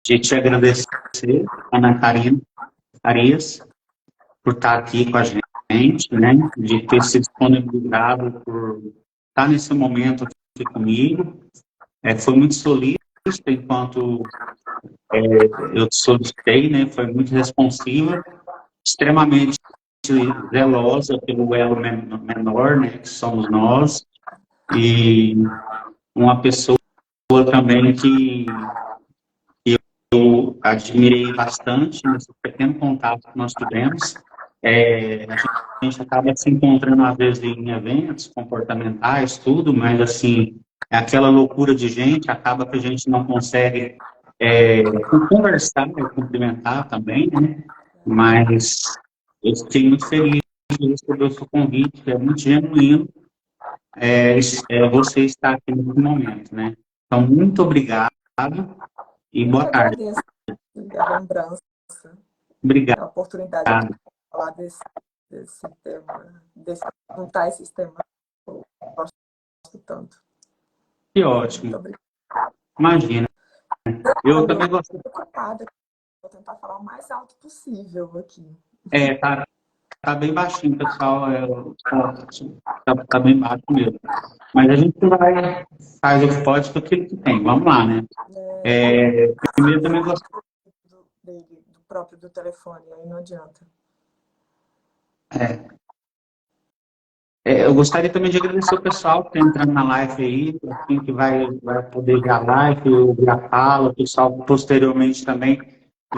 de te agradecer, Ana Karina Arias, por estar aqui com a gente, né? De ter se disponibilizado por estar nesse momento aqui comigo. Foi muito solícito enquanto eu te solicitei, né? Foi muito responsiva, extremamente zelosa pelo elo menor, né? Que somos nós, e uma pessoa também que eu admirei bastante nesse pequeno contato que nós tivemos. A gente acaba se encontrando, às vezes, em eventos comportamentais, tudo, mas, assim, é aquela loucura de gente, acaba que a gente não consegue conversar e cumprimentar também, né? Mas eu fiquei muito feliz de receber o seu convite, é muito genuíno você estar aqui nesse momento, né? Então, muito obrigado e Eu que boa tarde. agradeço a lembrança, Obrigado. a oportunidade de falar desse tema, juntar esses temas que eu gosto tanto. Que ótimo. Muito obrigada. Imagina. Eu também gosto. Preocupada. Vou tentar falar o mais alto possível aqui. Tá bem baixinho, pessoal. Tá bem baixo mesmo. Mas a gente faz o que pode com aquilo que tem. Vamos lá, né? Primeiro também gosto. Do próprio do telefone, aí não adianta. Eu gostaria também de agradecer o pessoal que está entrando na live aí, assim, que vai poder ver a live, ouvir a fala, o pessoal posteriormente também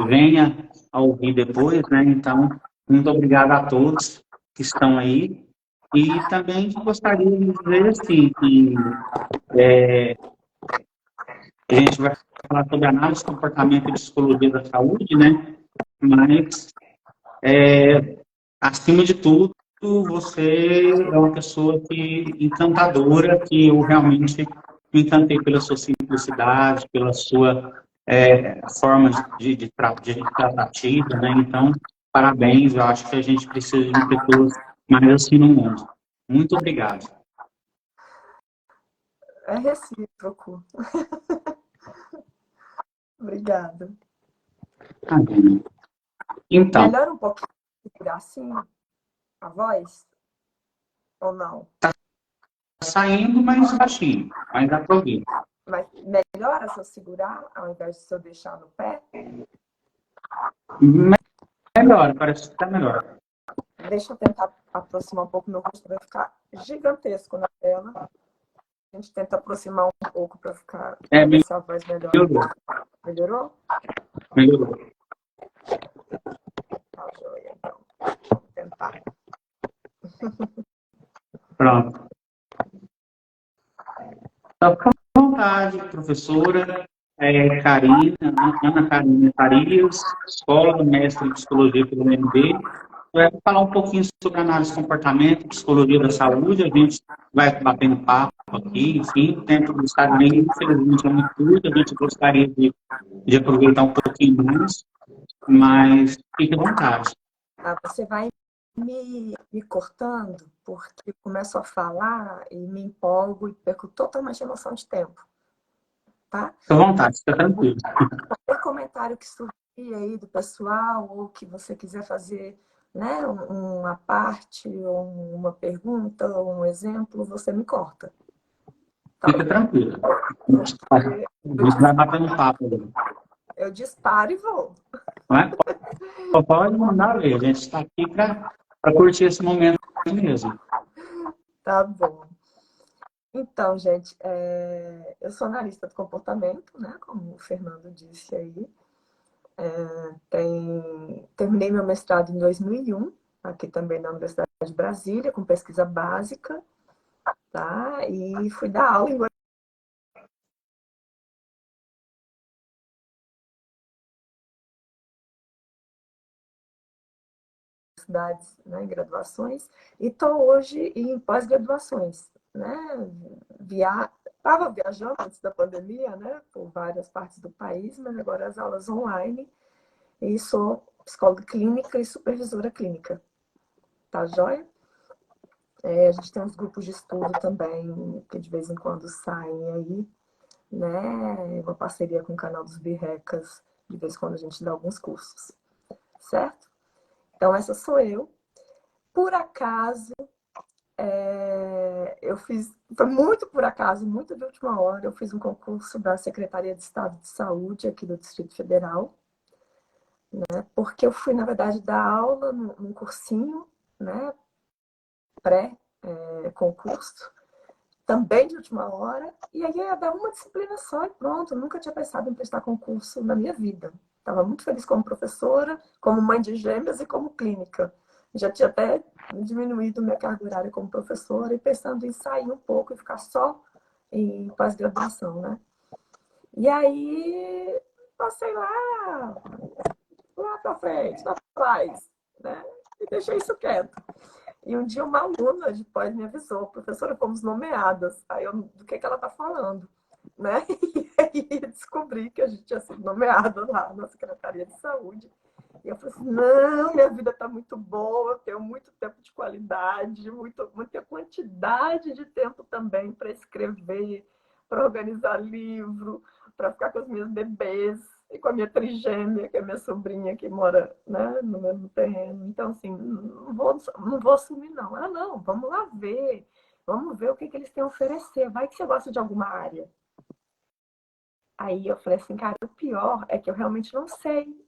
venha a ouvir depois, né? Então, muito obrigado a todos que estão aí. E também gostaria de dizer assim, que a gente vai falar sobre análise, comportamento e psicologia da saúde, né? Mas, acima de tudo, você é uma pessoa encantadora, que eu realmente me encantei pela sua simplicidade, pela sua forma de tratativa, né? Então, parabéns, eu acho que a gente precisa de pessoas mais assim no mundo. Muito obrigado. É recíproco. Obrigada. Então, melhora um pouquinho assim a voz? Ou não? tá saindo mais baixinho, mas dá para ouvir. Mas melhora se eu segurar ao invés de se eu deixar no pé? Melhor, parece que está melhor. Deixa eu tentar aproximar um pouco, meu rosto vai ficar gigantesco na tela. A gente tenta aproximar um pouco para ficar pra ver se a voz melhora. Melhorou? Melhorou. Tá joia, então. Vou tentar. Pronto. Tá com vontade, professora Karina, Ana Karina Farias, Escola Mestre em Psicologia pelo UNB. Vai falar um pouquinho sobre análise de comportamento, psicologia da saúde. A gente vai batendo papo aqui, enfim, o tempo do estado bem, infelizmente, é muito curto. A gente gostaria de aproveitar um pouquinho mais, mas fique à vontade. Você vai me cortando, porque eu começo a falar e me empolgo e perco totalmente a noção de tempo. Tá? Fique à vontade, fica tranquilo. Qualquer comentário que surgir aí do pessoal, ou que você quiser fazer, né, uma parte, ou uma pergunta, ou um exemplo, você me corta. Tá? Fica tranquilo. A gente vai batendo papo. Eu disparo e vou. Não é? Pode mandar ver. A gente está aqui para curtir esse momento mesmo. Tá bom. Então, gente, eu sou analista do comportamento, né? Como o Fernando disse aí. Terminei meu mestrado em 2001, aqui também na Universidade de Brasília, com pesquisa básica, tá? E fui dar aula em universidades, né, em graduações, e estou hoje em pós-graduações, né? Estava viajando antes da pandemia, né, por várias partes do país, mas agora as aulas online, e sou psicóloga clínica e supervisora clínica. Tá joia? A gente tem uns grupos de estudo também, que de vez em quando saem aí, né? Uma parceria com o canal dos Birrecas De vez em quando a gente dá alguns cursos, certo? Então, essa sou eu. Por acaso, eu fiz, foi muito por acaso, muito de última hora, eu fiz um concurso da Secretaria de Estado de Saúde aqui do Distrito Federal, né? Porque eu fui, na verdade, dar aula num cursinho, né? Pré-concurso, também de última hora, e aí eu ia dar uma disciplina só e pronto. Eu nunca tinha pensado em prestar concurso na minha vida. Estava muito feliz como professora, como mãe de gêmeas e como clínica. Já tinha até diminuído minha carga horária como professora e pensando em sair um pouco e ficar só em pós-graduação, né? E aí passei lá para frente, lá atrás, né? E deixei isso quieto. E um dia uma aluna de pós me avisou: professora, fomos nomeadas. Aí eu, do que ela está falando? Né? E aí descobri que a gente tinha sido nomeada lá na Secretaria de Saúde. E eu falei assim: não, minha vida está muito boa, eu tenho muito tempo de qualidade, muita quantidade de tempo também para escrever, para organizar livro, para ficar com os meus bebês e com a minha trigêmea, que é minha sobrinha que mora, né, no mesmo terreno. Então, assim, não vou assumir, não. Ah, não, vamos lá ver. Vamos ver o que eles têm a oferecer. Vai que você gosta de alguma área. Aí eu falei assim, cara, o pior é que eu realmente não sei,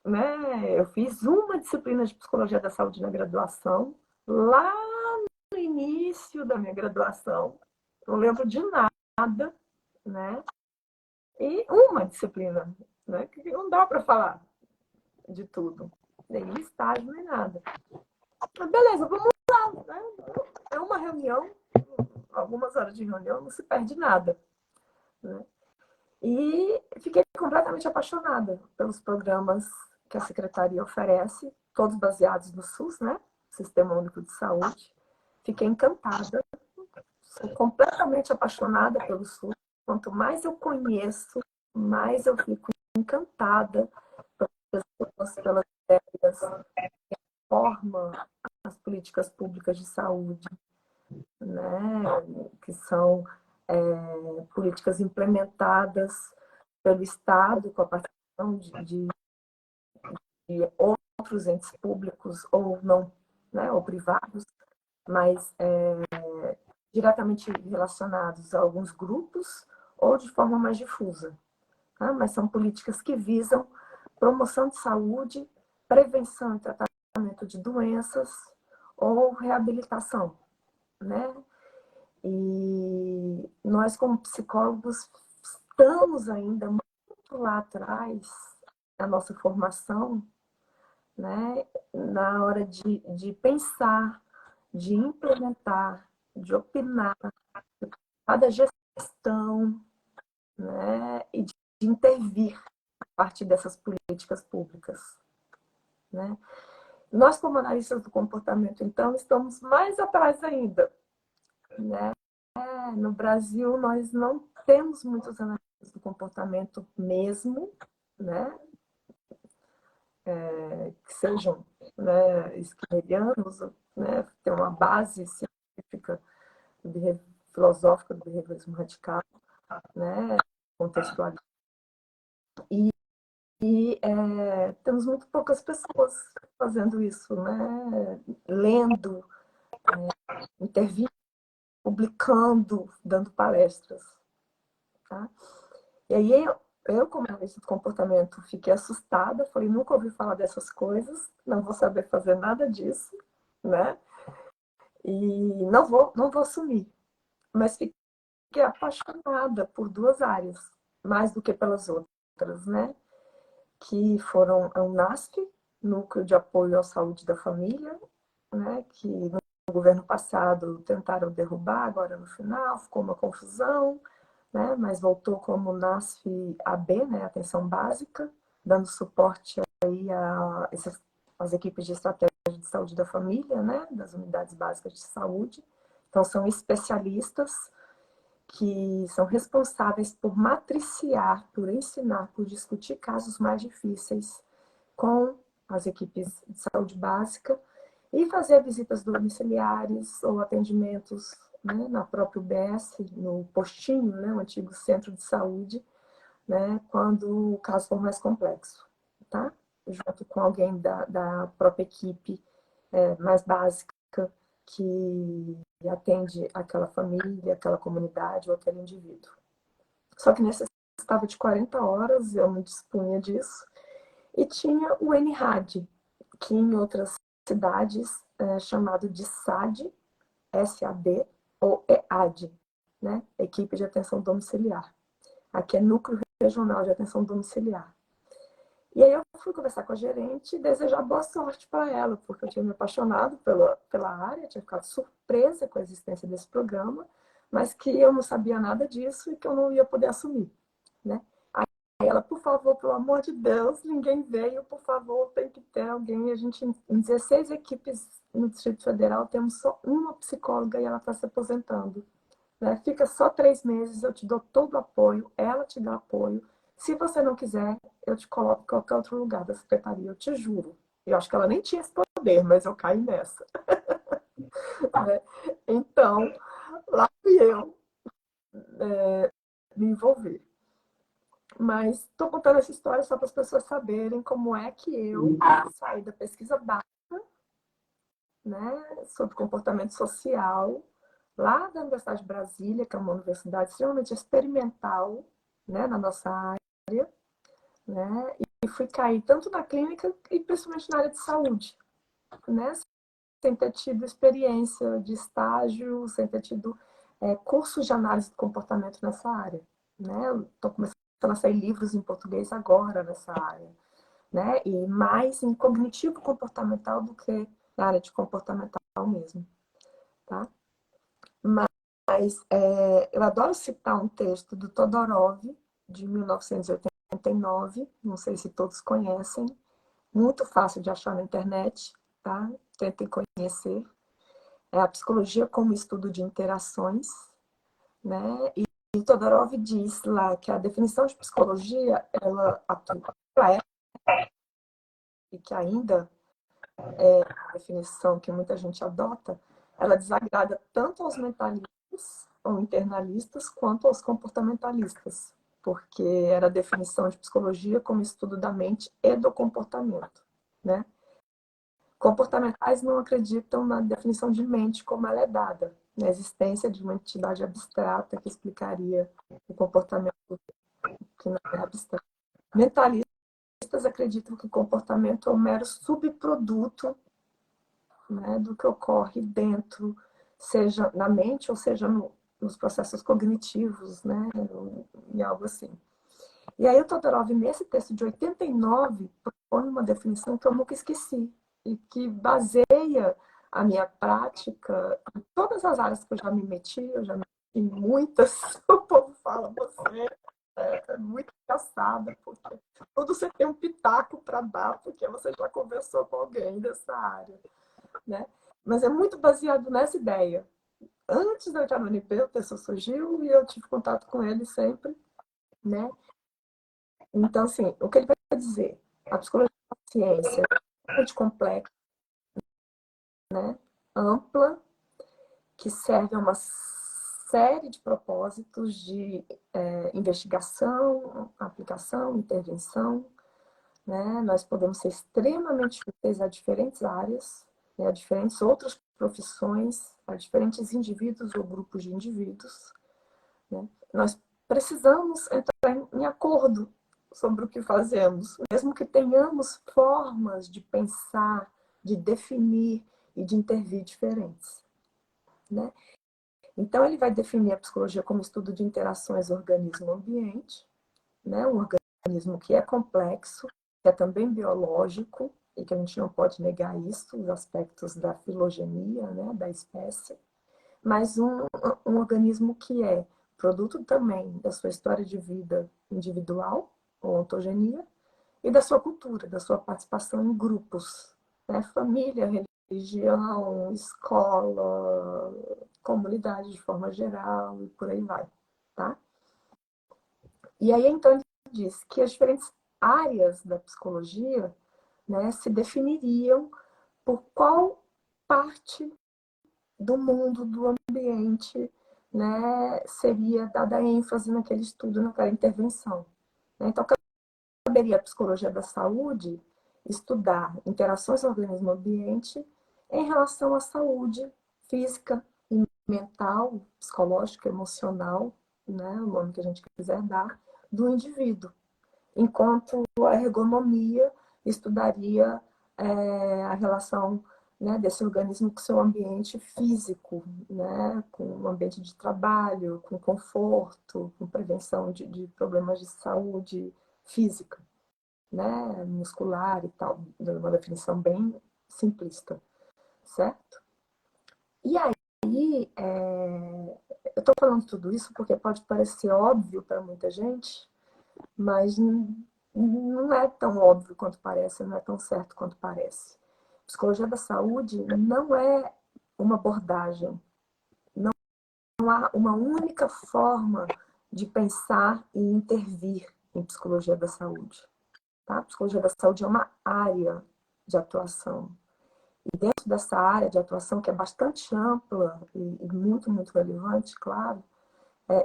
né? Eu fiz uma disciplina de psicologia da saúde na graduação, lá no início da minha graduação. Não lembro de nada, né? E uma disciplina, né? Que não dá para falar de tudo, nem estágio, nem nada. Mas beleza, vamos lá, né? É uma reunião, algumas horas de reunião, não se perde nada, né? E fiquei completamente apaixonada pelos programas que a Secretaria oferece, todos baseados no SUS, né? Sistema Único de Saúde. Fiquei encantada, sou completamente apaixonada pelo SUS. Quanto mais eu conheço, mais eu fico encantada pelas ideias que formam as políticas públicas de saúde, né? Que são políticas implementadas pelo Estado, com a participação de outros entes públicos ou não, né, ou privados, mas diretamente relacionados a alguns grupos ou de forma mais difusa. Tá? Mas são políticas que visam promoção de saúde, prevenção e tratamento de doenças ou reabilitação, né? E nós, como psicólogos, estamos ainda muito lá atrás na nossa formação, né? Na hora de pensar, de implementar, de opinar, da gestão, né? E de intervir a partir dessas políticas públicas, né? Nós, como analistas do comportamento, então, estamos mais atrás ainda, né? No Brasil, nós não temos muitos analistas do comportamento mesmo, né? Que sejam, né, esquerderianos, né? Tem uma base científica filosófica do behaviorismo radical, né? Contextualizada. E temos muito poucas pessoas fazendo isso, né? Lendo, intervindo, publicando, dando palestras. Tá? E aí eu, como analista do comportamento, fiquei assustada, falei, nunca ouvi falar dessas coisas, não vou saber fazer nada disso, né? E não vou assumir. Mas fiquei apaixonada por duas áreas, mais do que pelas outras, né? Que foram a UNASP, Núcleo de Apoio à Saúde da Família, né? Que no governo passado tentaram derrubar, agora no final ficou uma confusão, né? Mas voltou como NASF-AB, né? Atenção Básica, dando suporte aí às equipes de estratégia de saúde da família, né? Das unidades básicas de saúde. Então, são especialistas que são responsáveis por matriciar, por ensinar, por discutir casos mais difíceis com as equipes de saúde básica e fazer visitas domiciliares ou atendimentos, né, na própria UBS, no postinho, né, o antigo centro de saúde, né, quando o caso for mais complexo, tá? Junto com alguém da própria equipe mais básica que atende aquela família, aquela comunidade ou aquele indivíduo. Só que necessitava de 40 horas, eu me dispunha disso, e tinha o NRAD, que em outras cidades é chamado de SAD, SAD ou EAD, né? Equipe de Atenção Domiciliar. Aqui é Núcleo Regional de Atenção Domiciliar. E aí eu fui conversar com a gerente e desejar boa sorte para ela, porque eu tinha me apaixonado pela área, tinha ficado surpresa com a existência desse programa, mas que eu não sabia nada disso e que eu não ia poder assumir, né? Aí ela, por favor, pelo amor de Deus, ninguém veio, por favor, tem que ter alguém. A gente, em 16 equipes no Distrito Federal, temos só uma psicóloga e ela está se aposentando. Né? Fica só 3 meses, eu te dou todo o apoio, ela te dá apoio. Se você não quiser, eu te coloco em qualquer outro lugar da secretaria, eu te juro. Eu acho que ela nem tinha esse poder, mas eu caí nessa. Né? Então, lá fui eu me envolver. Mas estou contando essa história só para as pessoas saberem como é que eu saí da pesquisa básica, né, sobre comportamento social, lá da Universidade de Brasília, que é uma universidade extremamente experimental, né, na nossa área, né, e fui cair tanto na clínica e principalmente na área de saúde, né, sem ter tido experiência de estágio, sem ter tido cursos de análise de comportamento nessa área. Né? Estou começando a sair livros em português agora nessa área. Né? E mais em cognitivo comportamental do que na área de comportamental mesmo. Tá? Mas eu adoro citar um texto do Todorov, de 1989, não sei se todos conhecem, muito fácil de achar na internet, tá? Tentem conhecer. É a psicologia como estudo de interações, né? E Todorov diz lá que a definição de psicologia, ela atua e que ainda é a definição que muita gente adota, ela desagrada tanto aos mentalistas ou internalistas quanto aos comportamentalistas, porque era a definição de psicologia como estudo da mente e do comportamento, né? Comportamentais não acreditam na definição de mente como ela é dada, na existência de uma entidade abstrata que explicaria o comportamento que não é abstrato. Mentalistas acreditam que o comportamento é um mero subproduto, né, do que ocorre dentro, seja na mente ou seja nos processos cognitivos, né, em algo assim. E aí o Todorov, nesse texto de 89, propõe uma definição que eu nunca esqueci e que baseia a minha prática em todas as áreas que eu já me meti, eu já me meti em muitas, o povo fala, você é muito engraçada, porque tudo você tem um pitaco para dar, porque você já conversou com alguém dessa área, né? Mas é muito baseado nessa ideia. Antes de eu entrar no UNB, o texto surgiu e eu tive contato com ele sempre, né? Então, assim, o que ele vai dizer? A psicologia é uma ciência muito complexa, né? Ampla, que serve a uma série de propósitos de investigação, aplicação, intervenção. Né? Nós podemos ser extremamente úteis a diferentes áreas, né? A diferentes outras profissões, a diferentes indivíduos ou grupos de indivíduos. Né? Nós precisamos entrar em acordo sobre o que fazemos, mesmo que tenhamos formas de pensar, de definir e de intervir diferentes. Né? Então, ele vai definir a psicologia como estudo de interações organismo-ambiente, né? Um organismo que é complexo, que é também biológico, e que a gente não pode negar isso, os aspectos da filogenia, né? Da espécie, mas um organismo que é produto também da sua história de vida individual, ou ontogenia, e da sua cultura, da sua participação em grupos, né? Família, religião, escola, comunidade de forma geral, e por aí vai, tá? E aí, então, ele diz que as diferentes áreas da psicologia, né, se definiriam por qual parte do mundo, do ambiente, né, seria dada ênfase naquele estudo, naquela intervenção. né? Então, caberia a psicologia da saúde estudar interações organismo-ambiente em relação à saúde física e mental, psicológica, emocional, né, o nome que a gente quiser dar, do indivíduo. Enquanto a ergonomia estudaria a relação, né, desse organismo com seu ambiente físico, né, com o ambiente de trabalho, com conforto, com prevenção de problemas de saúde física, né, muscular e tal, uma definição bem simplista, certo? E aí, eu estou falando tudo isso porque pode parecer óbvio para muita gente, mas não é tão óbvio quanto parece, não é tão certo quanto parece. Psicologia da saúde não é uma abordagem, não há uma única forma de pensar e intervir em psicologia da saúde. Tá? A psicologia da saúde é uma área de atuação. E dentro dessa área de atuação, que é bastante ampla e muito, muito relevante, claro,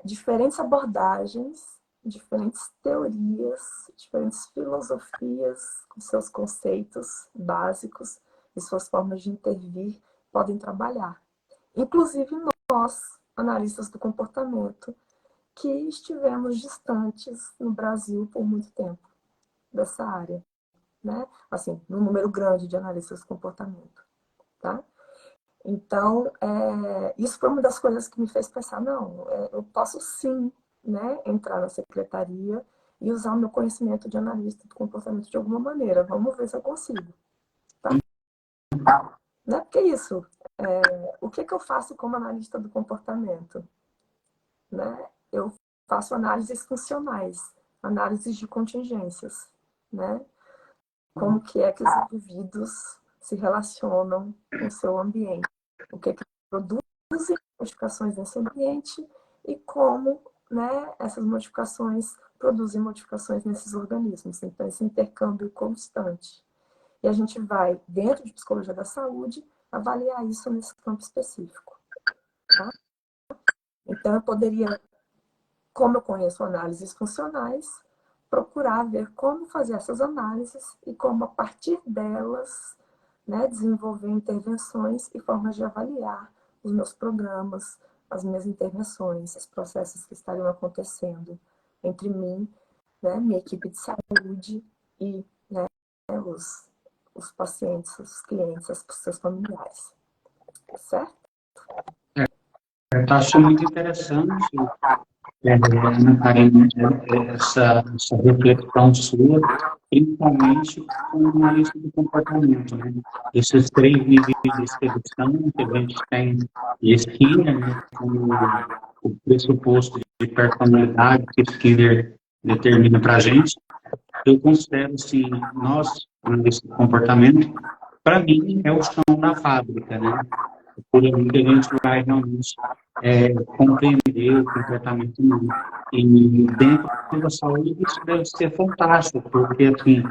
diferentes abordagens, diferentes teorias, diferentes filosofias, com seus conceitos básicos e suas formas de intervir, podem trabalhar. Inclusive nós, analistas do comportamento, que estivemos distantes no Brasil por muito tempo dessa área, né? Assim, num número grande de analistas do comportamento, tá? Então, isso foi uma das coisas que me fez pensar, não, eu posso sim, né, entrar na secretaria e usar o meu conhecimento de analista do comportamento de alguma maneira. Vamos ver se eu consigo. Tá? Né? Porque isso, o que eu faço como analista do comportamento? Né? Eu faço análises funcionais, análises de contingências, né? Como que é que os indivíduos se relacionam com o seu ambiente, o que produzem modificações nesse ambiente e como, né, essas modificações produzem modificações nesses organismos. Então, esse intercâmbio constante. E a gente vai, dentro de psicologia da saúde, avaliar isso nesse campo específico. Tá? Então, eu poderia, como eu conheço análises funcionais, procurar ver como fazer essas análises e como, a partir delas, né, desenvolver intervenções e formas de avaliar os meus programas, as minhas intervenções, os processos que estariam acontecendo entre mim, né, minha equipe de saúde e, né, os pacientes, os clientes, os seus familiares. Certo? Eu acho muito interessante, Ana Karina, essa reflexão sua, principalmente com a analista do comportamento, né? Esses 3 níveis de expedição que a gente tem de Skinner, né, como o pressuposto de personalidade que Skinner determina para a gente, eu considero, assim, nós, analistas do comportamento, para mim, é o chão da fábrica, né? Por onde a gente vai realmente compreender o comportamento humano. E dentro da saúde isso deve ser fantástico, porque assim,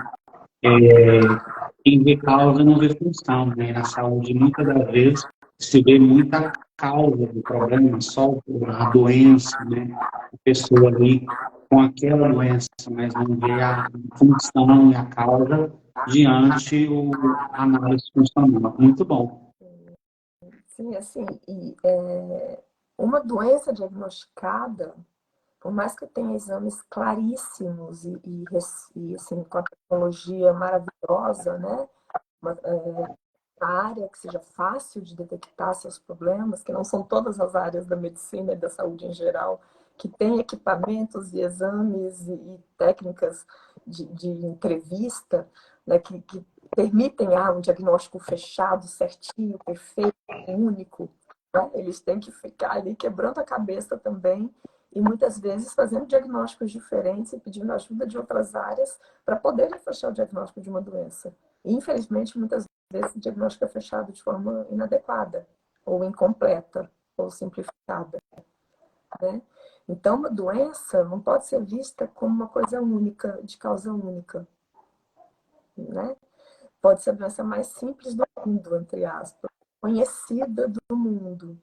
quem vê causa não vê função, né? Na saúde, muitas das vezes, se vê muita causa do problema, só a doença, né? A pessoa ali com aquela doença, mas não vê a função e a causa diante a análise funcional. Muito bom. Sim, assim, uma doença diagnosticada, por mais que eu tenha exames claríssimos e assim, com a tecnologia maravilhosa, né? Uma área que seja fácil de detectar seus problemas, que não são todas as áreas da medicina e da saúde em geral, que tem equipamentos e exames e técnicas de entrevista, né, que permitem um diagnóstico fechado, certinho, perfeito, único. Né? Eles têm que ficar ali quebrando a cabeça também e muitas vezes fazendo diagnósticos diferentes e pedindo ajuda de outras áreas para poderem fechar o diagnóstico de uma doença. E, infelizmente, muitas vezes o diagnóstico é fechado de forma inadequada, ou incompleta, ou simplificada. Né? Então, uma doença não pode ser vista como uma coisa única, de causa única. Né? Pode ser a doença mais simples do mundo, entre aspas, conhecida do mundo.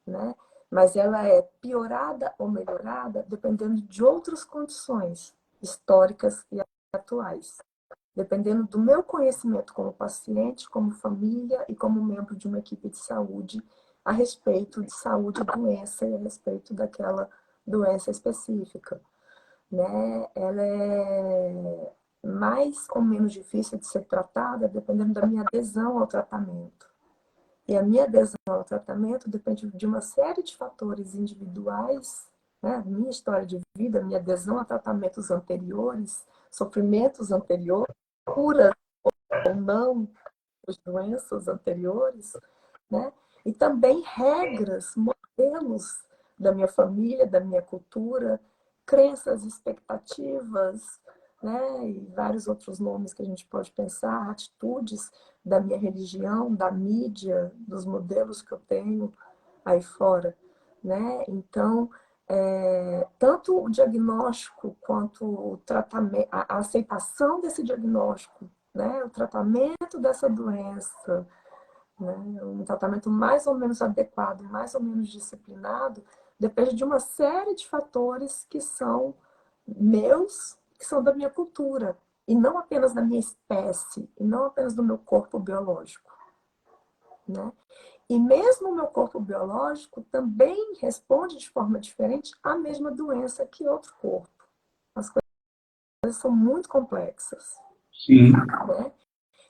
Né? Mas ela é piorada ou melhorada dependendo de outras condições. históricas e atuais, dependendo do meu conhecimento como paciente, como família e como membro de uma equipe de saúde a respeito de saúde e doença e a respeito daquela doença específica, né? Ela é mais ou menos difícil de ser tratada dependendo da minha adesão ao tratamento. E a minha adesão ao tratamento depende de uma série de fatores individuais, né? Minha história de vida, minha adesão a tratamentos anteriores, sofrimentos anteriores, cura ou não das doenças anteriores, né? E também regras, modelos da minha família, da minha cultura, crenças, expectativas, né? E vários outros nomes que a gente pode pensar, atitudes da minha religião, da mídia, dos modelos que eu tenho aí fora, né? Então, tanto o diagnóstico quanto o tratamento, a aceitação desse diagnóstico, né? O tratamento dessa doença, né? Um tratamento mais ou menos adequado, mais ou menos disciplinado, depende de uma série de fatores que são meus, que são da minha cultura, e não apenas da minha espécie, e não apenas do meu corpo biológico, né? E mesmo o meu corpo biológico também responde de forma diferente à mesma doença que outro corpo. As coisas são muito complexas. Sim. Né?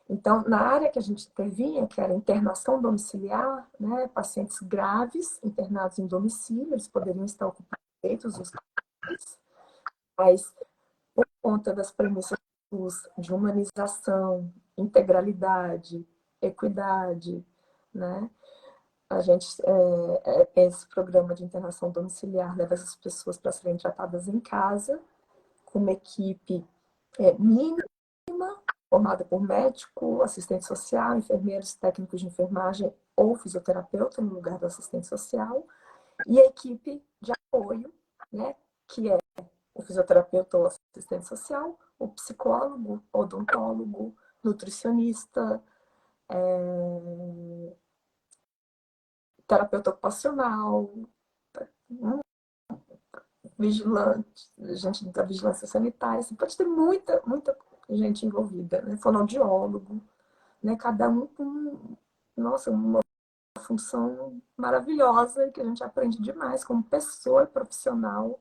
Então, na área que a gente intervinha, que era internação domiciliar, né, pacientes graves internados em domicílio, eles poderiam estar ocupando leitos hospitais, mas por conta das premissas de humanização, integralidade, equidade, né, a gente, esse programa de internação domiciliar leva essas pessoas para serem tratadas em casa, com uma equipe mínima, formada por médico, assistente social, enfermeiros, técnicos de enfermagem ou fisioterapeuta no lugar do assistente social, e a equipe de apoio, né, que é o fisioterapeuta ou assistente social, o psicólogo, odontólogo, nutricionista, terapeuta ocupacional, vigilante, gente da vigilância sanitária, você pode ter muita, muita gente envolvida, né? Fonoaudiólogo, né? Cada um com, nossa, uma função maravilhosa que a gente aprende demais como pessoa e profissional,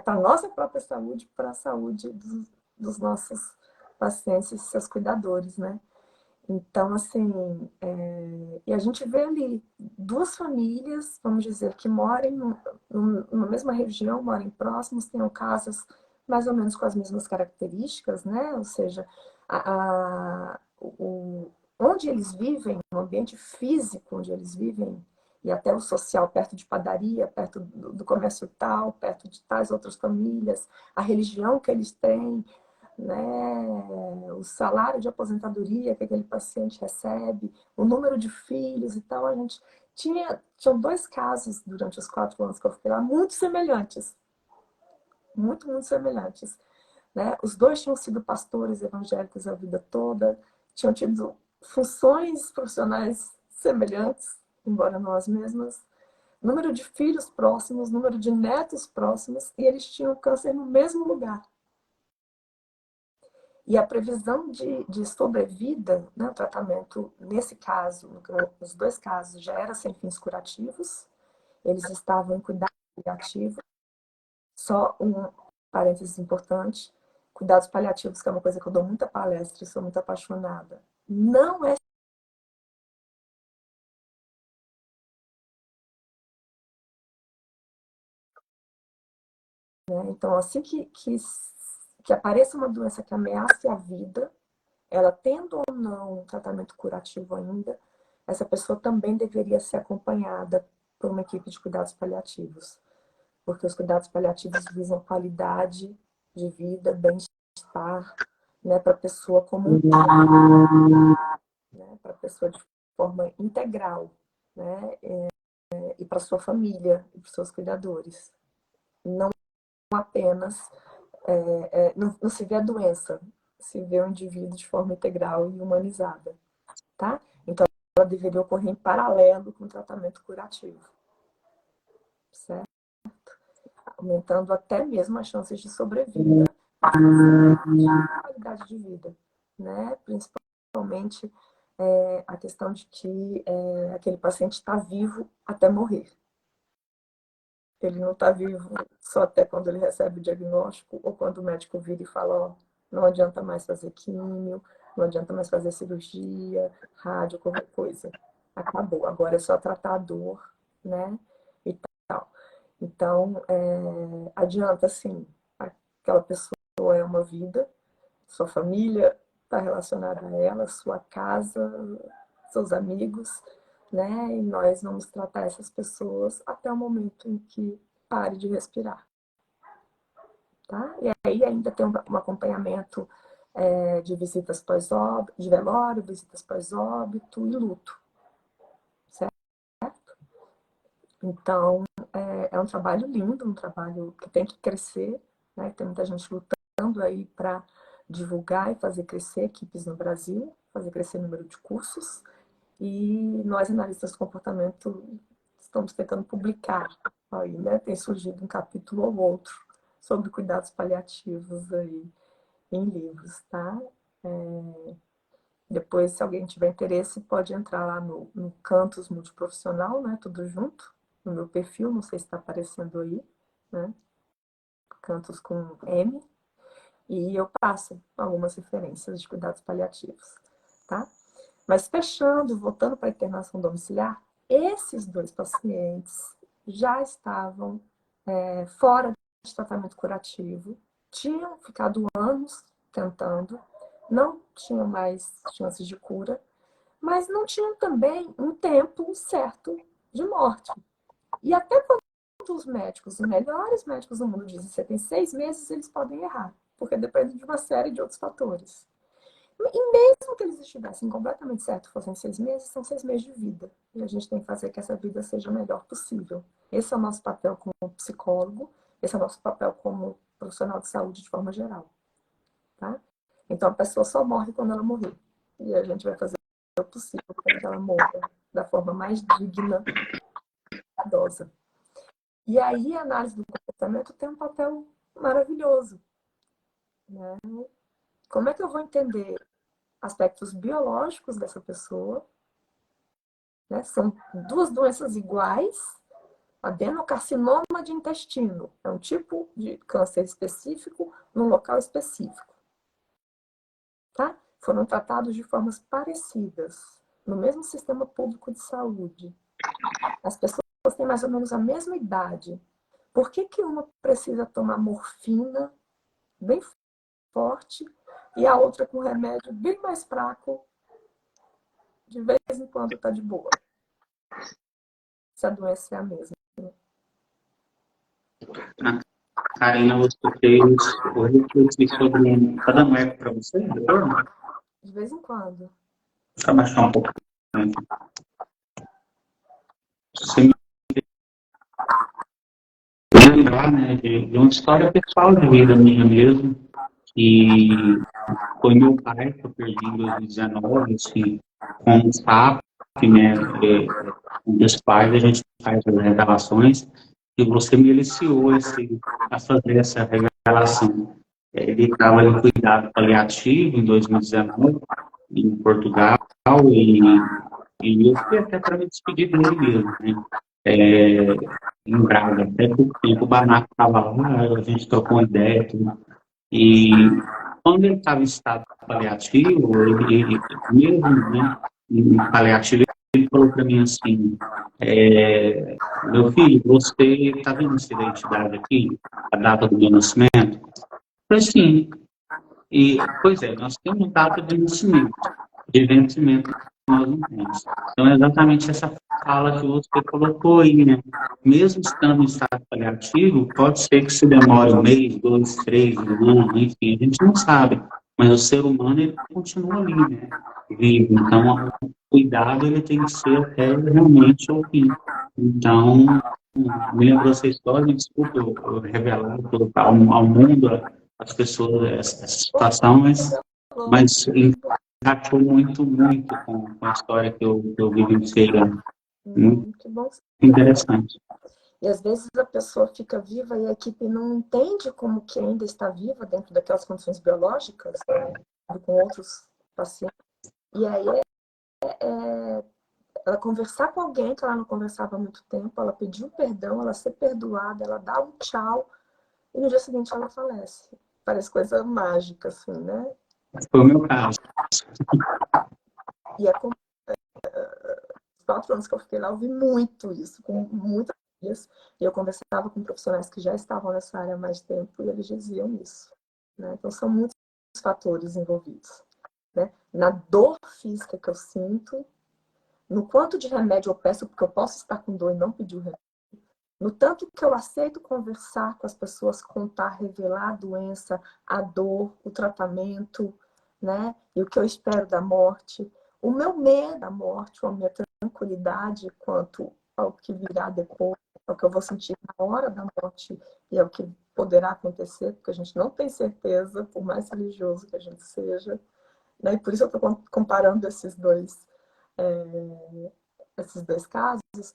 para a nossa própria saúde, para a saúde dos nossos pacientes e seus cuidadores, né? Então, assim, e a gente vê ali duas famílias, vamos dizer, que moram numa mesma região, moram próximos, tenham casas mais ou menos com as mesmas características, né? Ou seja, onde eles vivem, o ambiente físico onde eles vivem, e até o social, perto de padaria, perto do comércio tal, perto de tais outras famílias, a religião que eles têm, né, o salário de aposentadoria que aquele paciente recebe, o número de filhos e tal, a gente tinham dois casos durante os 4 anos que eu fiquei lá, muito semelhantes, muito, muito semelhantes, né? Os dois tinham sido pastores evangélicos a vida toda, tinham tido funções profissionais semelhantes, embora não as mesmas, número de filhos próximos, número de netos próximos, e eles tinham câncer no mesmo lugar. E a previsão de sobrevida, né, o tratamento, nesse caso, nos dois casos, já era sem fins curativos, eles estavam em cuidado paliativo. Só um parênteses importante, cuidados paliativos, que é uma coisa que eu dou muita palestra e sou muito apaixonada, não é. Né? Então, assim que apareça uma doença que ameace a vida, ela tendo ou não um tratamento curativo ainda, essa pessoa também deveria ser acompanhada por uma equipe de cuidados paliativos, porque os cuidados paliativos visam qualidade de vida, bem-estar, né, para a pessoa como um todo, né, para a pessoa de forma integral, né, e para sua família e para os seus cuidadores. Não apenas, não se vê a doença, se vê o indivíduo de forma integral e humanizada, tá? Então, ela deveria ocorrer em paralelo com o tratamento curativo, certo? Aumentando até mesmo as chances de sobrevida qualidade de vida, né? Principalmente a questão de que aquele paciente está vivo até morrer. Ele não está vivo só até quando ele recebe o diagnóstico ou quando o médico vira e fala, ó, não adianta mais fazer químio, não adianta mais fazer cirurgia, rádio, qualquer coisa. Acabou, agora é só tratar a dor, né? E tal. Então, adianta sim, aquela pessoa é uma vida, sua família está relacionada a ela, sua casa, seus amigos, né? E nós vamos tratar essas pessoas até o momento em que pare de respirar, tá? E aí ainda tem um acompanhamento de visitas pós-óbito, de velório, visitas pós-óbito e luto, certo? Então, é um trabalho lindo, um trabalho que tem que crescer, né? Tem muita gente lutando aí para divulgar e fazer crescer equipes no Brasil, fazer crescer o número de cursos. E nós, analistas de comportamento, estamos tentando publicar aí, né? Tem surgido um capítulo ou outro sobre cuidados paliativos aí em livros, tá? Depois, se alguém tiver interesse, pode entrar lá no Cantos Multiprofissional, né? Tudo junto, no meu perfil, não sei se está aparecendo aí, né? Cantos com M, e eu passo algumas referências de cuidados paliativos, tá? Mas fechando, voltando para a internação domiciliar, esses 2 pacientes já estavam fora de tratamento curativo, tinham ficado anos tentando, não tinham mais chances de cura, mas não tinham também um tempo certo de morte. E até quando os médicos, os melhores médicos do mundo dizem que você tem 6 meses, eles podem errar, porque depende de uma série de outros fatores. E mesmo que eles estivessem completamente certos, fossem 6 meses, são 6 meses de vida. E a gente tem que fazer que essa vida seja o melhor possível. Esse é o nosso papel como psicólogo, esse é o nosso papel como profissional de saúde de forma geral. Tá? Então a pessoa só morre quando ela morrer. E a gente vai fazer o possível para que ela morra da forma mais digna e cuidadosa. E aí a análise do comportamento tem um papel maravilhoso. Né? Como é que eu vou entender aspectos biológicos dessa pessoa, né? São 2 doenças iguais, adenocarcinoma de intestino, é um tipo de câncer específico num local específico, tá? Foram tratados de formas parecidas, no mesmo sistema público de saúde. As pessoas têm mais ou menos a mesma idade. Por que uma precisa tomar morfina bem forte e a outra com remédio bem mais fraco, de vez em quando está de boa? Se a doença é a mesma. Karina, você fez o refletir sobre. Tá dando eco para você, retorno? De vez em quando. Deixa eu abaixar um pouco. Você me lembrar, né, de uma história pessoal de vida minha mesmo, que foi meu pai que eu perdi em 2019, assim, com um SAP, né, um dos pais, a gente faz as revelações, e você me aliciou a fazer essa revelação. Ele estava em cuidado paliativo em 2019, em Portugal, e eu fui até para me despedir dele mesmo, né? Em Braga, até pouco tempo o Banaco estava lá, a gente trocou uma ideia, tudo. E quando ele estava em estado paliativo, ele mesmo, né, em paliativo, ele falou para mim assim, meu filho, você está vendo essa identidade aqui, a data do meu nascimento? Eu falei, sim. E, pois é, nós temos data de nascimento, de vencimento nós não temos. Então, é exatamente essa fala que você colocou aí, né? Mesmo estando em estado paliativo, pode ser que se demore 1 mês, 2, 3, 1 ano, enfim, a gente não sabe. Mas o ser humano, ele continua ali, né? Vivo. Então, o cuidado, ele tem que ser até realmente o fim. Então, me lembrou essa história, me desculpa eu revelar ao mundo, as pessoas, essa situação, mas encaixou muito, muito com a história que eu vivenciei. Muito Que bom. interessante. E às vezes a pessoa fica viva e a equipe não entende como que ainda está viva dentro daquelas condições biológicas, né? Com outros pacientes. E aí ela conversar com alguém que ela não conversava há muito tempo, ela pedir um perdão, ela ser perdoada, ela dá um tchau e no dia seguinte ela falece. Parece coisa mágica, assim, né? Foi o meu caso. E é como os 4 anos que eu fiquei lá, eu vi muito isso, com muitas famílias. E eu conversava com profissionais que já estavam nessa área há mais tempo e eles diziam isso. Né? Então, são muitos fatores envolvidos. Né? Na dor física que eu sinto, no quanto de remédio eu peço, porque eu posso estar com dor e não pedir o remédio, no tanto que eu aceito conversar com as pessoas, contar, revelar a doença, a dor, o tratamento, né? E o que eu espero da morte, o meu medo da morte, ou a minha tranquilidade quanto ao que virá depois, ao que eu vou sentir na hora da morte e ao que poderá acontecer, porque a gente não tem certeza, por mais religioso que a gente seja, né? E por isso eu estou comparando esses dois casos,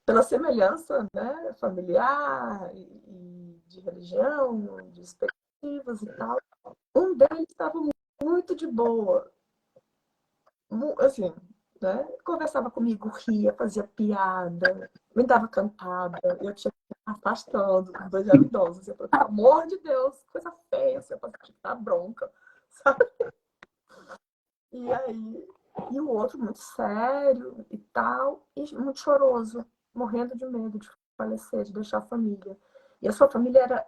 pela semelhança, né, familiar e de religião, de expectativas e tal. Um deles estava muito de boa, assim, né? Conversava comigo, ria, fazia piada, me dava cantada, eu tinha que ir afastando, os dois eram idosos. Eu falei, pelo amor de Deus, coisa feia, você pode dar bronca, sabe? E aí, e o outro muito sério e tal, e muito choroso, morrendo de medo de falecer, de deixar a família. E a sua família era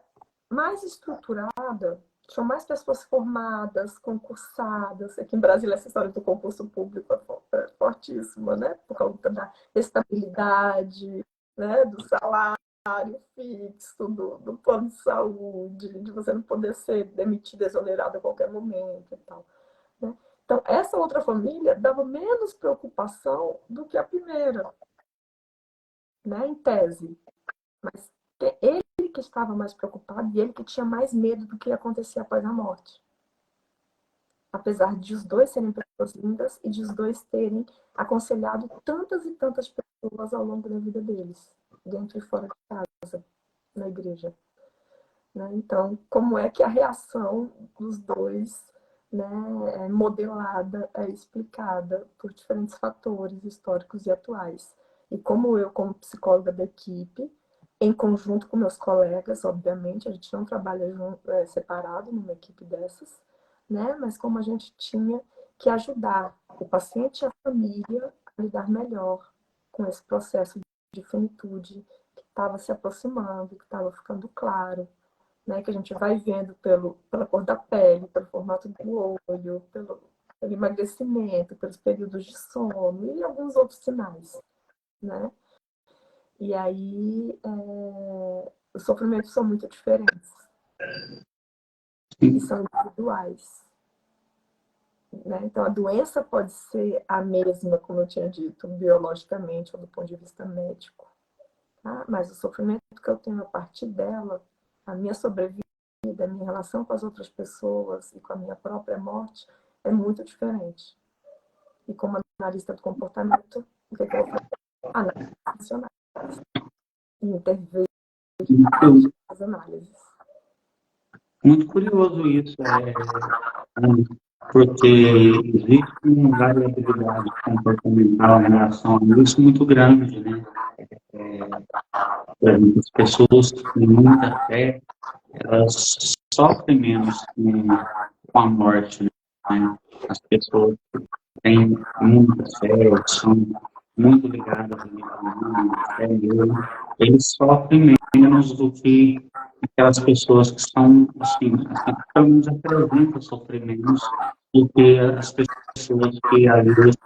mais estruturada, tinham mais pessoas formadas, concursadas. Aqui em Brasília, essa história do concurso público é fortíssima, né? Por causa da estabilidade, né? Do salário fixo, do plano de saúde, de você não poder ser demitido, exonerado a qualquer momento e tal. Né? Então, essa outra família dava menos preocupação do que a primeira, né? Em tese. Mas ele que estava mais preocupado e ele que tinha mais medo do que ia acontecer após a morte. Apesar de os dois serem pessoas lindas e de os dois terem aconselhado tantas e tantas pessoas ao longo da vida deles, dentro e fora de casa, na igreja. Né? Então, como é que a reação dos dois, né, é modelada, é explicada por diferentes fatores históricos e atuais? E como eu, como psicóloga da equipe, em conjunto com meus colegas, obviamente, a gente não trabalha separado numa equipe dessas, né? Mas como a gente tinha que ajudar o paciente e a família a lidar melhor com esse processo de finitude que estava se aproximando, que estava ficando claro, né, que a gente vai vendo pela cor da pele, pelo formato do olho, pelo emagrecimento, pelos períodos de sono e alguns outros sinais, né? E aí os sofrimentos são muito diferentes e são individuais, né? Então a doença pode ser a mesma, como eu tinha dito, biologicamente ou do ponto de vista médico, tá? Mas o sofrimento que eu tenho a partir dela, a minha sobrevivência, a minha relação com as outras pessoas e com a minha própria morte é muito diferente. E como analista do comportamento, o que é que eu faço? Análise funcional. E intervir nas análises. Muito curioso isso, porque existe uma variabilidade comportamental em relação a isso muito grande, né? As pessoas que têm muita fé, elas sofrem menos com a morte, né? As pessoas que têm muita fé, são muito ligadas à fé, eles sofrem menos do que aquelas pessoas que são, assim, pelo menos apresentam sofrer menos do que as pessoas que às vezes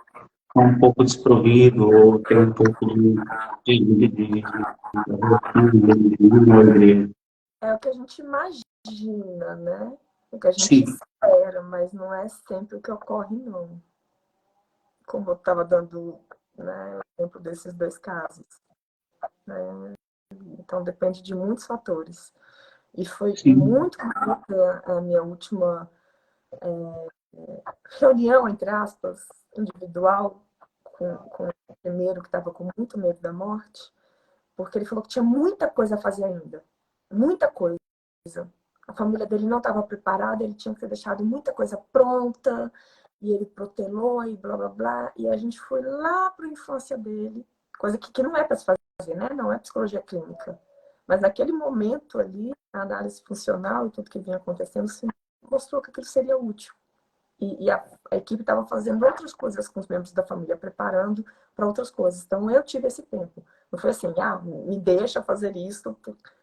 são um pouco desprovidas ou têm um pouco de religião ou igreja. É o que a gente imagina, né? É o que a gente Sim, espera, mas não é sempre o que ocorre, não. Como eu estava dando, né, o exemplo desses dois casos. Né? Então depende de muitos fatores. E foi sim, muito bonita a minha última reunião, entre aspas, individual, com o primeiro que estava com muito medo da morte, porque ele falou que tinha muita coisa a fazer ainda. Muita coisa. A família dele não estava preparada, ele tinha que ter deixado muita coisa pronta, e ele protelou e blá, blá, blá. E a gente foi lá para a infância dele, coisa que não é para se fazer, né? Não é psicologia clínica. Mas naquele momento ali, a análise funcional e tudo que vinha acontecendo, se mostrou que aquilo seria útil. E a equipe estava fazendo outras coisas com os membros da família, preparando para outras coisas. Então, eu tive esse tempo. Não foi assim, me deixa fazer isso,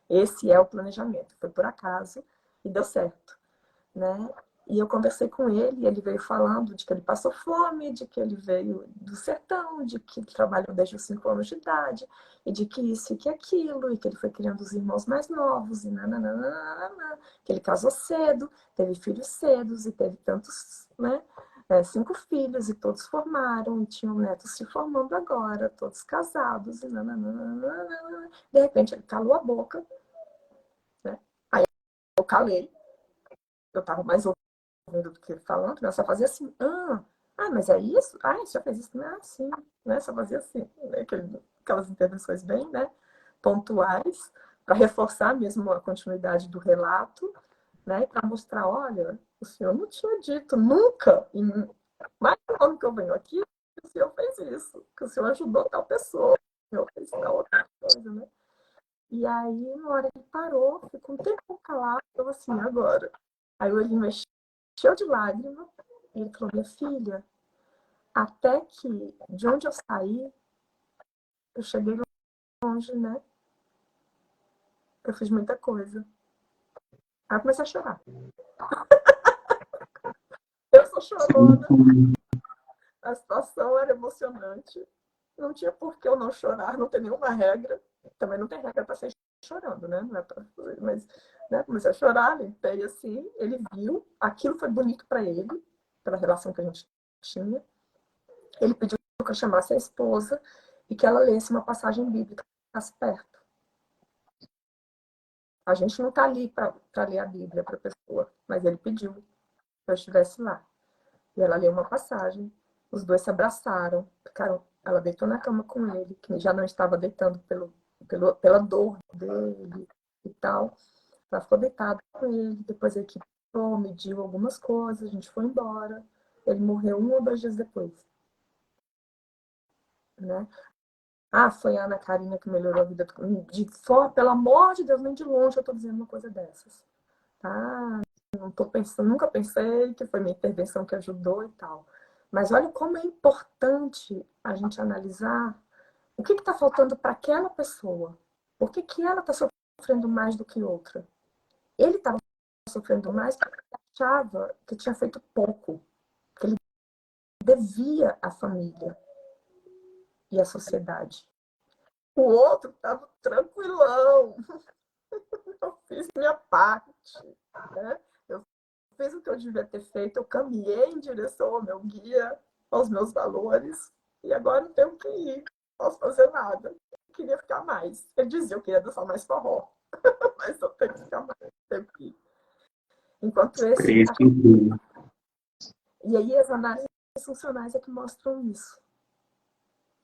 esse é o planejamento. Foi por acaso e deu certo, né? E eu conversei com ele, e ele veio falando de que ele passou fome, de que ele veio do sertão, de que ele trabalhou desde os 5 anos de idade, e de que isso e que aquilo, e que ele foi criando os irmãos mais novos, e nananana, que ele casou cedo, teve filhos cedos, e teve tantos, né? 5 filhos, e todos formaram, e tinham netos se formando agora, todos casados, e nananana. De repente ele calou a boca, né? Aí eu calei, eu estava mais ouvindo do que ele falando, né? Só fazia assim, mas é isso? Você já fez isso? Ah, sim, né? Só fazia assim, né? Aquelas intervenções bem, né? Pontuais, para reforçar mesmo a continuidade do relato, né? Para mostrar, olha, o senhor não tinha dito nunca, em mais um ano que eu venho aqui, que o senhor fez isso, que o senhor ajudou tal pessoa, que o senhor fez tal outra coisa, né? E aí, na hora ele parou, ficou um tempo calado, eu assim, agora. Aí ele mexeu de lágrima, e ele falou, minha filha, até que de onde eu saí, eu cheguei longe, né? Eu fiz muita coisa. Aí eu comecei a chorar. Eu sou chorona, a situação era emocionante. Não tinha por que eu não chorar, não tem nenhuma regra. Também não tem regra para sair chorando, né? Não é pra... Mas, né? Comecei a chorar, limpei assim, ele viu, aquilo foi bonito para ele, pela relação que a gente tinha. Ele pediu que eu chamasse a esposa e que ela lesse uma passagem bíblica que ficasse perto. A gente não está ali para ler a Bíblia para a pessoa, mas ele pediu que eu estivesse lá. E ela leu uma passagem, os dois se abraçaram, ficaram, ela deitou na cama com ele, que já não estava deitando pela dor dele e tal. Ela ficou deitada com ele, depois a equipe mediu algumas coisas, a gente foi embora. Ele morreu 1 ou 2 dias depois. Né? Foi a Ana Karina que melhorou a vida de fora, pelo amor de Deus, nem de longe eu tô dizendo uma coisa dessas. Tá? Não tô pensando, nunca pensei que foi minha intervenção que ajudou e tal. Mas olha como é importante a gente analisar o que está faltando para aquela pessoa. Por que ela está sofrendo mais do que outra? Ele estava sofrendo mais porque ele achava que tinha feito pouco, que ele devia à família e à sociedade. O outro estava tranquilão. Eu fiz minha parte, né? Eu fiz o que eu devia ter feito, eu caminhei em direção ao meu guia, aos meus valores, e agora não tenho que ir, não posso fazer nada. Eu queria ficar mais. Ele dizia, eu queria dançar mais forró, mas eu tenho que ficar mais, tenho que ir. Enquanto esse... E aí as análises funcionais é que mostram isso.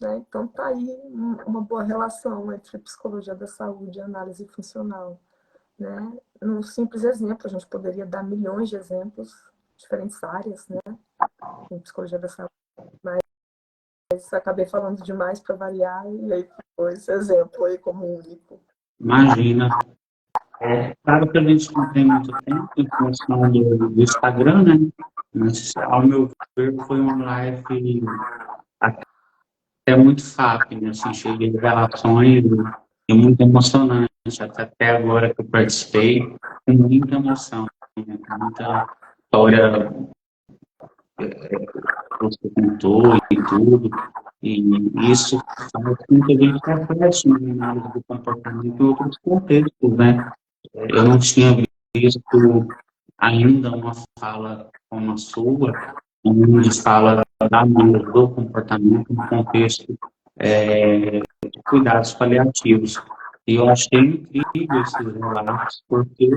Né? Então tá aí uma boa relação entre psicologia da saúde e análise funcional. Né? Num simples exemplo, a gente poderia dar milhões de exemplos, diferentes áreas, né? Em psicologia da saúde, mas acabei falando demais para variar, e aí ficou esse exemplo aí como único. Imagina. Claro que a gente não tem muito tempo em função do Instagram, né? Mas, ao meu ver, foi uma live até muito FAP, né? Assim, cheguei de relações e muito emocionante, até agora que eu participei, com muita emoção, né? Com muita história que você contou e tudo, e isso faz com que a gente reflete na análise do comportamento em outros contextos, né? Eu não tinha visto ainda uma fala como a sua, onde fala da análise do comportamento no contexto de cuidados paliativos. E eu achei incrível esses relatos, porque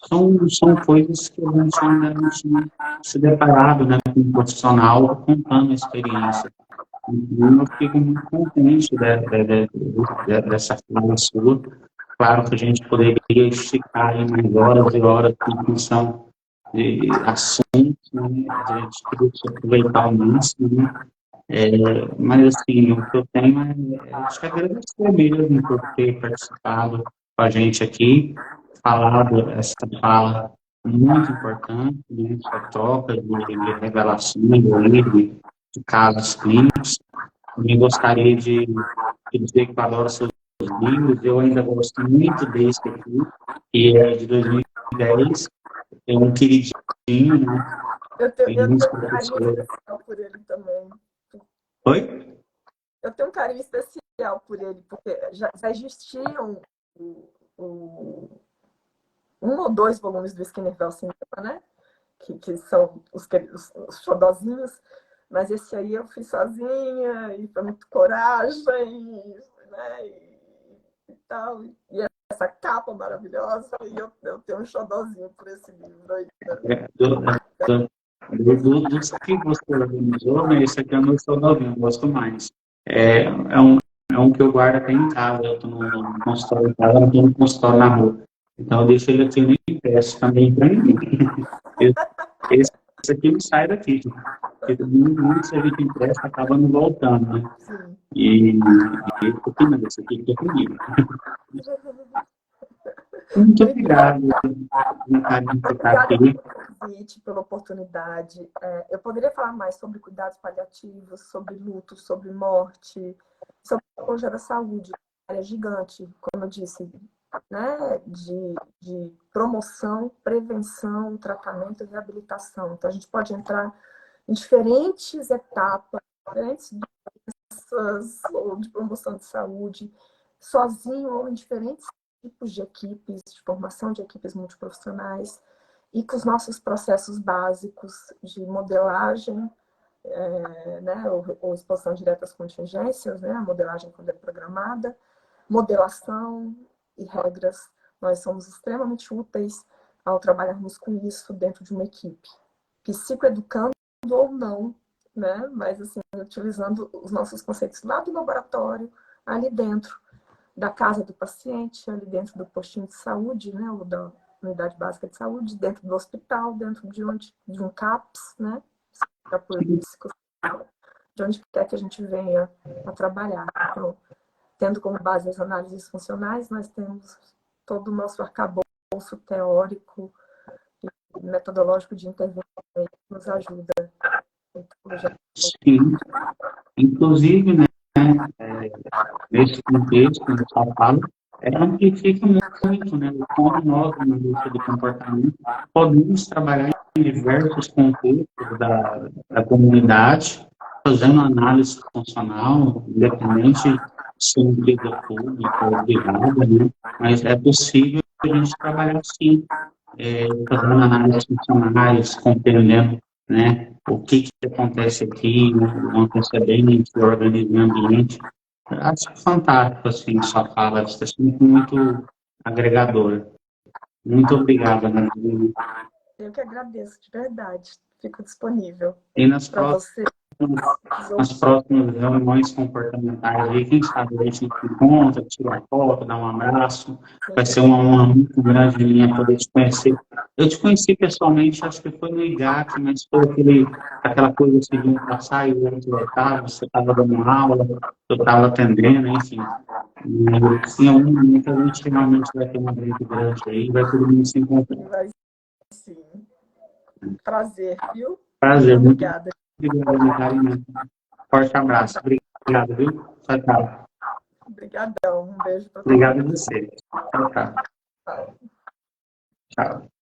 são coisas que a gente ainda não tinha se deparado, né, com um profissional contando a experiência. Então, eu fico muito contente dessa fala sua. Claro que a gente poderia esticar aí mais horas e horas em função de assuntos, né? A gente queria se aproveitar ao máximo, né? Mas, assim, o que eu tenho é te agradecer mesmo por ter participado com a gente aqui, falado essa fala muito importante, né? Essa troca de revelações aí, de casos clínicos. Também gostaria de dizer que eu adoro seus livros, eu ainda gosto muito desse aqui, que é de 2010, é um queridinho, né? Tem Eu muitos tenho um carinho professores. especial por ele também. Oi? Eu tenho um carinho especial por ele, porque já existiam um ou dois volumes do Skinner Bell Cinema, né? Que são os xodozinhos, mas esse aí eu fiz sozinha, e foi muito coragem, né? E tal. E essa capa maravilhosa, e eu tenho um xodozinho por esse livro aí. Né? Dos que você organizou, né, esse aqui é o meu xodózinho, eu gosto mais. É um que eu guardo até em casa, eu estou no consultório em casa, não estou no consultório na rua. Então eu deixo ele aqui no impresso também para mim. Esse aqui não sai daqui, porque muito se a gente empresta acaba não voltando, né? Sim. E esse aqui não, esse aqui fica comigo. Muito obrigado, Natália, por estar Obrigada aqui. pelo convite, pela oportunidade. Eu poderia falar mais sobre cuidados paliativos, sobre luto, sobre morte, sobre a psicologia da saúde, área gigante, como eu disse, né? De promoção, prevenção, tratamento e reabilitação. Então, a gente pode entrar em diferentes etapas, diferentes doenças ou de promoção de saúde, sozinho ou em diferentes tipos de equipes, de formação de equipes multiprofissionais, e com os nossos processos básicos de modelagem, né, ou exposição direta às contingências, né, a modelagem quando é programada, modelação e regras. Nós somos extremamente úteis ao trabalharmos com isso dentro de uma equipe, psicoeducando ou não, né, mas assim, utilizando os nossos conceitos lá do laboratório, ali dentro da casa do paciente, ali dentro do postinho de saúde, né, ou da unidade básica de saúde, dentro do hospital, dentro de um CAPS, né, apoio psicossocial, de onde quer que a gente venha a trabalhar. Então, tendo como base as análises funcionais, nós temos todo o nosso arcabouço teórico e metodológico de intervenção que nos ajuda. Sim, inclusive, né, nesse contexto, no São Paulo, amplifica muito, né, como nós, na lista de comportamento, podemos trabalhar em diversos contextos da comunidade, fazendo análise funcional, independente se é empresa pública ou privada, né, mas é possível a gente trabalhar sim, fazendo análises funcionais, compreendendo, né, o que acontece aqui, o antecedente, o organismo e o ambiente. Acho fantástico, assim, sua fala, está sendo muito agregadora. Muito obrigado, Natália. Eu que agradeço, de verdade. Fico disponível E para você. nas próximas reuniões comportamentais aí, quem sabe a gente se encontra, tira uma foto, dá um abraço. Vai ser uma honra muito grande minha poder te conhecer. Eu te conheci pessoalmente, acho que foi no IGAC, mas foi aquela coisa assim, de um passar e o outro voltar, você estava dando aula, eu estava atendendo, enfim. E, sim, algum momento a gente realmente vai ter um evento grande aí, vai todo mundo se encontrar. Vai sim. Prazer, viu? Prazer, Muito muito obrigada. obrigado, Natália. Forte abraço. Obrigado, viu? Tchau, tchau. Obrigadão. Um beijo para todo Obrigado a mundo. você. Tchau, tchau. Tchau.